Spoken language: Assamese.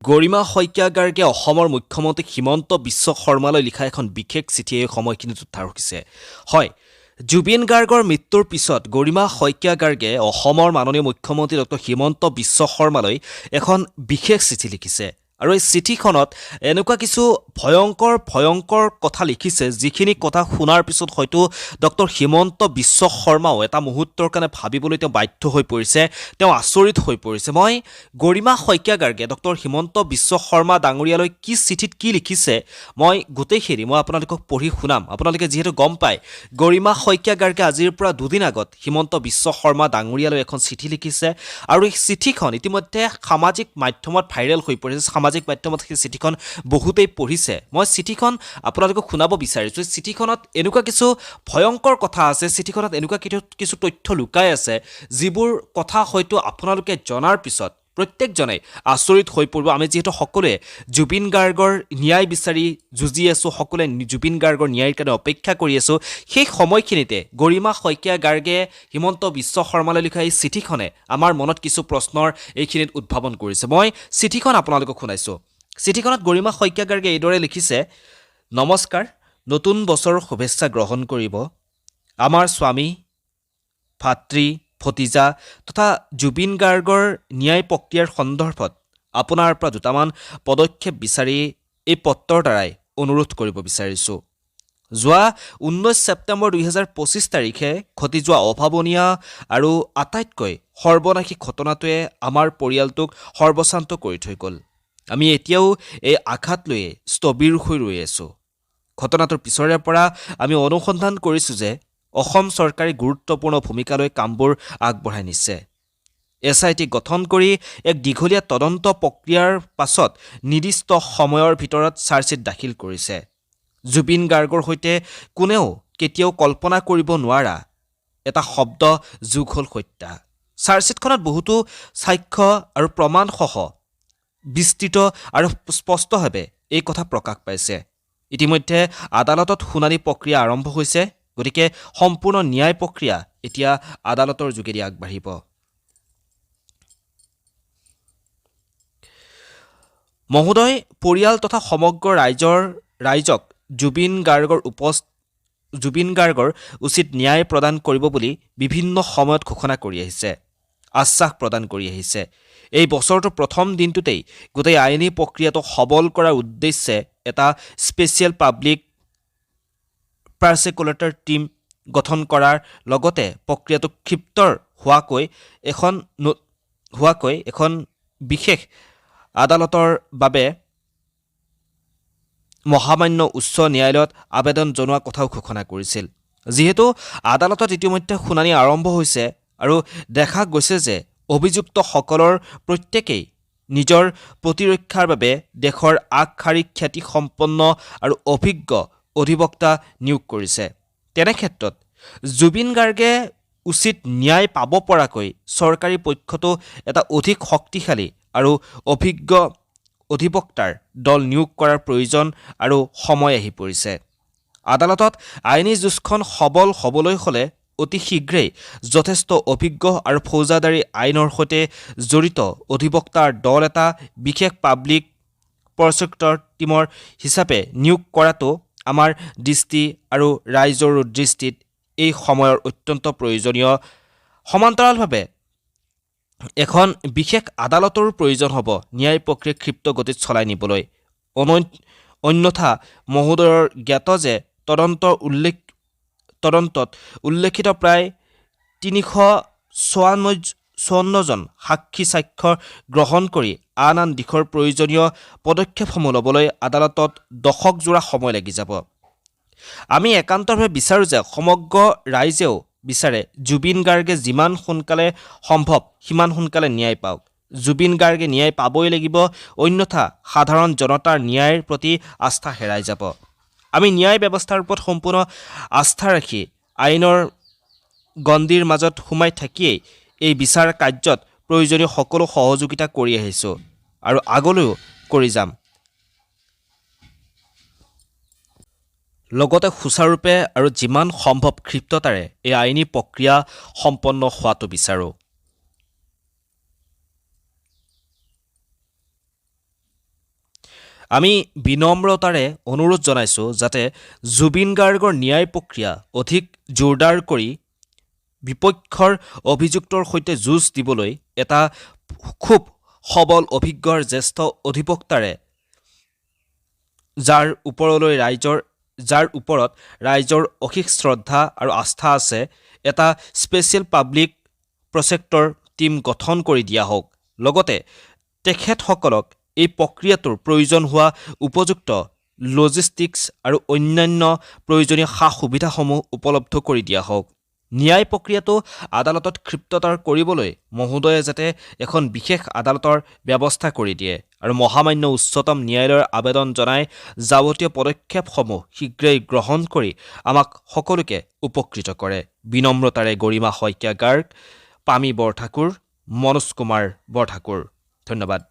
গৰিমা শইকীয়া গাৰ্গে অসমৰ মুখ্যমন্ত্ৰী হিমন্ত বিশ্ব শৰ্মালৈ লিখা এখন বিশেষ চিঠিয়ে সময়খিনিত উদ্ধাৰ হৈছে। হয়, জুবিন গাৰ্গৰ মৃত্যুৰ পিছত গৰিমা শইকীয়া গাৰ্গে অসমৰ মাননীয় মুখ্যমন্ত্ৰী ডক্টৰ হিমন্ত বিশ্ব শৰ্মালৈ এখন বিশেষ চিঠি লিখিছে। আৰু এই চিঠিখনত এনেকুৱা কিছু ভয়ংকৰ কথা লিখিছে, যিখিনি কথা শুনাৰ পিছত হয়তো ডক্টৰ হিমন্ত বিশ্ব শৰ্মাও এটা মুহূৰ্তৰ কাৰণে ভাবিবলৈ তেওঁ বাধ্য হৈ পৰিছে, তেওঁ আচৰিত হৈ পৰিছে। মই গৰিমা শইকীয়া গাৰ্গে ডক্টৰ হিমন্ত বিশ্ব শৰ্মা ডাঙৰীয়ালৈ কি চিঠিত কি লিখিছে মই গোটেইখিনি আপোনালোকক পঢ়ি শুনাম। আপোনালোকে যিহেতু গম পায়, গৰিমা শইকীয়া গাৰ্গে আজিৰ পৰা দুদিন আগত হিমন্ত বিশ্ব শৰ্মা ডাঙৰীয়ালৈ এখন চিঠি লিখিছে আৰু এই চিঠিখন ইতিমধ্যে সামাজিক মাধ্যমত ভাইৰেল হৈ পৰিছে। সামাজিক মাধ্যমত সেই চিঠিখন বহুতেই পঢ়িছে। মই চিঠিখন আপোনালোকক শুনাব বিচাৰিছোঁ। চিঠিখনত এনেকুৱা কিছু ভয়ংকৰ কথা আছে, চিঠিখনত এনেকুৱা কিছু তথ্য লুকাই আছে, যিবোৰ কথা হয়তো আপোনালোকে জনাৰ পিছত প্ৰত্যেকজনে আচৰিত হৈ পৰিব। আমি যিহেতু সকলোৱে জুবিন গাৰ্গৰ ন্যায় বিচাৰি যুঁজি আছোঁ, সকলোৱে জুবিন গাৰ্গৰ ন্যায়ৰ কাৰণে অপেক্ষা কৰি আছোঁ, সেই সময়খিনিতে গৰিমা শইকীয়া গাৰ্গে হিমন্ত বিশ্ব শৰ্মালৈ লিখা এই চিঠিখনে আমাৰ মনত কিছু প্ৰশ্নৰ এইখিনিত উদ্ভাৱন কৰিছে। মই চিঠিখন আপোনালোকক শুনাইছোঁ। চিঠিখনত গৰিমা শইকীয়া গাৰ্গে এইদৰে লিখিছে, নমস্কাৰ, নতুন বছৰৰ শুভেচ্ছা গ্ৰহণ কৰিব। আমাৰ স্বামী, ভাতৃ, ভতিজা তথা জুবিন গাৰ্গৰ ন্যায় প্ৰক্ৰিয়াৰ সন্দৰ্ভত আপোনাৰ পৰা দুটামান পদক্ষেপ বিচাৰি এই পত্ৰৰ দ্বাৰাই অনুৰোধ কৰিব বিচাৰিছোঁ। যোৱা 19 ছেপ্টেম্বৰ 2025 তাৰিখে ঘটি যোৱা অভাৱনীয় আৰু আটাইতকৈ সৰ্বনাশী ঘটনাটোৱে আমাৰ পৰিয়ালটোক সৰ্বশান্ত কৰি থৈ গ'ল। আমি এতিয়াও এই আঘাত লৈয়ে স্থবিৰ হৈ ৰৈ আছোঁ। ঘটনাটোৰ পিছৰে পৰা আমি অনুসন্ধান কৰিছোঁ যে অসম চৰকাৰে গুৰুত্বপূৰ্ণ ভূমিকালৈ কামবোৰ আগবঢ়াই নিছে। SIT গঠন কৰি এক দীঘলীয়া তদন্ত প্ৰক্ৰিয়াৰ পাছত নিৰ্দিষ্ট সময়ৰ ভিতৰত চাৰ্জশ্বীট দাখিল কৰিছে। জুবিন গাৰ্গৰ সৈতে কোনেও কেতিয়াও কল্পনা কৰিব নোৱাৰা এটা শব্দ যোগ হ'ল হত্যা। চাৰ্জশ্বীটখনত বহুতো সাক্ষ্য আৰু প্ৰমাণসহ বিস্তৃত আৰু স্পষ্টভাৱে এই কথা প্ৰকাশ পাইছে। ইতিমধ্যে আদালতত শুনানি প্ৰক্ৰিয়া আৰম্ভ হৈছে। গতিকে সম্পূৰ্ণ ন্যায় প্ৰক্ৰিয়া এতিয়া আদালতৰ যোগেদি আগবাঢ়িব। মহোদয়, পৰিয়াল তথা সমগ্ৰ ৰাইজক জুবিন গাৰ্গৰ উচিত ন্যায় প্ৰদান কৰিব বুলি বিভিন্ন সময়ত ঘোষণা কৰি আহিছে, আশ্বাস প্ৰদান কৰি আহিছে। এই বছৰটোৰ প্ৰথম দিনটোতেই গোটেই আইনী প্ৰক্ৰিয়াটো সবল কৰাৰ উদ্দেশ্যে এটা স্পেচিয়েল পাব্লিক প্ৰচিকিউটৰ টীম গঠন কৰাৰ লগতে প্ৰক্ৰিয়াটো ক্ষিপ্ৰ হোৱাকৈ এখন বিশেষ আদালতৰ বাবে মহামান্য উচ্চ ন্যায়ালয়ত আবেদন জনোৱাৰ কথাও ঘোষণা কৰিছিল। যিহেতু আদালতত ইতিমধ্যে শুনানি আৰম্ভ হৈছে আৰু দেখা গৈছে যে অভিযুক্তসকলৰ প্ৰত্যেকেই নিজৰ প্ৰতিৰক্ষাৰ বাবে দেশৰ আগশাৰী খ্যাতিসম্পন্ন আৰু অভিজ্ঞ অধিবক্তা নিয়োগ কৰিছে। তেনেক্ষেত্ৰত জুবিন গাৰ্গে উচিত ন্যায় পাব পৰাকৈ চৰকাৰী পক্ষতো এটা অধিক শক্তিশালী আৰু অভিজ্ঞ অধিবক্তাৰ দল নিয়োগ কৰাৰ প্ৰয়োজন আৰু সময় আহি পৰিছে। আদালতত আইনী যুঁজখন সবল হ'বলৈ হ'লে অতি শীঘ্ৰেই যথেষ্ট অভিজ্ঞ আৰু ফৌজদাৰী আইনৰ সৈতে জড়িত অধিবক্তাৰ দল এটা বিশেষ পাব্লিক প্ৰচিকিউটৰ টীমৰ হিচাপে নিয়োগ কৰাটো আমাৰ দৃষ্টি আৰু ৰাইজৰো দৃষ্টিত এই সময়ৰ অত্যন্ত প্ৰয়োজনীয়। সমান্তৰালভাৱে এখন বিশেষ আদালতৰো প্ৰয়োজন হ'ব ন্যায় প্ৰক্ৰিয়া ক্ষিপ্ৰ গতিত চলাই নিবলৈ। অন্যথা মহোদয়ৰ জ্ঞাত যে তদন্তত উল্লেখিত প্ৰায় 354জন সাক্ষী সাক্ষ্য গ্ৰহণ কৰি আন দিশৰ প্ৰয়োজনীয় পদক্ষেপসমূহ ল'বলৈ আদালতত দশকজোৰা সময় লাগি যাব। আমি একান্তভাৱে বিচাৰোঁ যে সমগ্ৰ ৰাইজেও বিচাৰে জুবিন গাৰ্গে যিমান সোনকালে সম্ভৱ সিমান সোনকালে ন্যায় পাওক। জুবিন গাৰ্গে ন্যায় পাবই লাগিব, অন্যথা সাধাৰণ জনতাৰ ন্যায়ৰ প্ৰতি আস্থা হেৰাই যাব। আমি ন্যায় ব্যৱস্থাৰ ওপৰত সম্পূৰ্ণ আস্থা ৰাখি আইনৰ গণ্ডিৰ মাজত সোমাই থাকিয়েই এই বিচাৰ কাৰ্যত প্ৰয়োজনীয় সকলো সহযোগিতা কৰি আহিছোঁ আৰু আগলৈও কৰি যাম। লগতে সুচাৰুৰূপে আৰু যিমান সম্ভৱ ক্ষিপ্ৰতাৰে এই আইনী প্ৰক্ৰিয়া সম্পন্ন হোৱাটো বিচাৰোঁ। আমি বিনম্ৰতাৰে অনুৰোধ জনাইছোঁ যাতে জুবিন গাৰ্গৰ ন্যায় প্ৰক্ৰিয়া অধিক জোৰদাৰ কৰি বিপক্ষৰ অভিযুক্তৰ সৈতে যুঁজ দিবলৈ এটা খুব সবল অভিজ্ঞ জ্যেষ্ঠ অধিবক্তাৰে যাৰ ওপৰত ৰাইজৰ অশেষ শ্ৰদ্ধা আৰু আস্থা আছে এটা স্পেচিয়েল পাব্লিক প্ৰচেক্টৰ টীম গঠন কৰি দিয়া হওক। লগতে তেখেতসকলক এই প্ৰক্ৰিয়াটোৰ প্ৰয়োজন হোৱা উপযুক্ত লজিষ্টিক্স আৰু অন্যান্য প্ৰয়োজনীয় সা সুবিধাসমূহ উপলব্ধ কৰি দিয়া হওক। ন্যায় প্ৰক্ৰিয়াটো আদালতত ক্ষিপ্ৰতৰ কৰিবলৈ মহোদয়ে যাতে এখন বিশেষ আদালতৰ ব্যৱস্থা কৰি দিয়ে আৰু মহামান্য উচ্চতম ন্যায়ালয়ৰ আবেদন জনাই যাৱতীয় পদক্ষেপসমূহ শীঘ্ৰেই গ্ৰহণ কৰি আমাক সকলোকে উপকৃত কৰে। বিনম্ৰতাৰে গৰিমা শইকীয়া গাৰ্গ, পামী বৰঠাকুৰ, মনোজ কুমাৰ বৰঠাকুৰ। ধন্যবাদ।